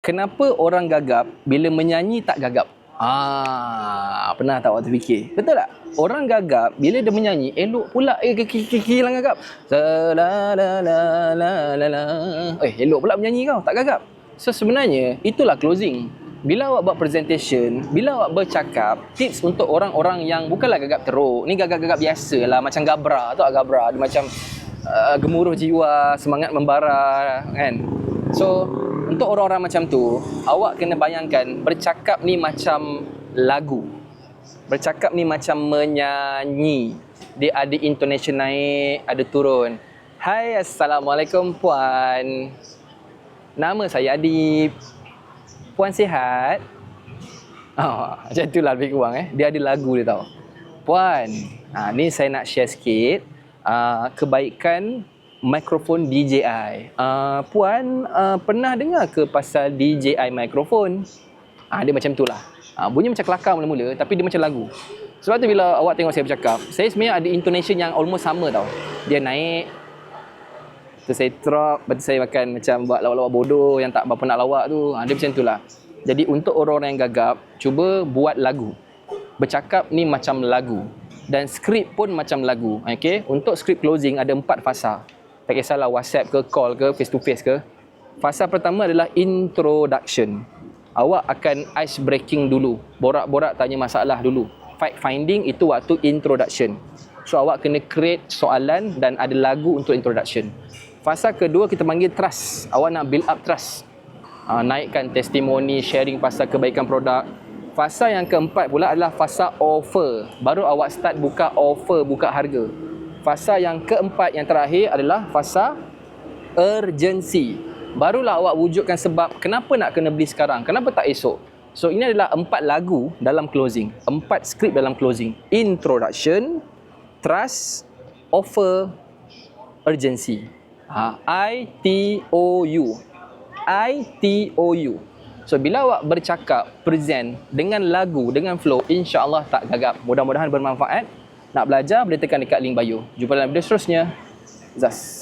Kenapa orang gagap bila menyanyi tak gagap? Pernah tak awak terfikir? Betul tak? Orang gagap bila dia menyanyi elok pula hilang gagap. La la la la la la. Elok pula menyanyi kau, tak gagap. So sebenarnya itulah closing. Bila awak buat presentation, bila awak bercakap, tips untuk orang-orang yang bukanlah gagap teruk. Ni gagap-gagap biasalah, macam Gabra. Tahu tak Gabra? Dia macam gemuruh jiwa, semangat membara kan. So untuk orang-orang macam tu, awak kena bayangkan bercakap ni macam lagu. Bercakap ni macam menyanyi. Dia ada intonation naik, ada turun. Hai, Assalamualaikum Puan. Nama saya Adib. Puan sihat? Macam itulah lebih kurang Dia ada lagu dia tau. Puan, ni saya nak share sikit kebaikan mikrofon DJI. Puan pernah dengar ke pasal DJI mikrofon? Dia macam itulah. Bunyi macam kelakar mula-mula tapi dia macam lagu. Sebab tu bila awak tengok saya bercakap, saya sebenarnya ada intonation yang almost sama tau. Dia naik, lepas saya drop, lepas saya makan macam buat lawak-lawak bodoh yang tak berapa nak lawak tu. Dia macam itulah. Jadi untuk orang-orang yang gagap, cuba buat lagu. Bercakap ni macam lagu. Dan skrip pun macam lagu. Okay? Untuk skrip closing ada 4 fasa. Tak kisahlah WhatsApp ke, call ke, face to face ke. Fasa pertama adalah introduction. Awak akan ice breaking dulu. Borak-borak tanya masalah dulu. Fact finding itu waktu introduction. So awak kena create soalan dan ada lagu untuk introduction. Fasa kedua kita panggil trust. Awak nak build up trust. Naikkan testimoni, sharing pasal kebaikan produk. Fasa yang keempat pula adalah fasa offer. Baru awak start buka offer, buka harga. Fasa yang keempat yang terakhir adalah fasa urgency. Barulah awak wujudkan sebab kenapa nak kena beli sekarang, kenapa tak esok. So ini adalah 4 lagu dalam closing, 4 skrip dalam closing. Introduction, trust, offer, urgency. ITOU. ITOU. So bila awak bercakap, present dengan lagu, dengan flow, insya-Allah tak gagap. Mudah-mudahan bermanfaat. Nak belajar boleh tekan dekat link bio. Jumpa dalam video seterusnya. Zas.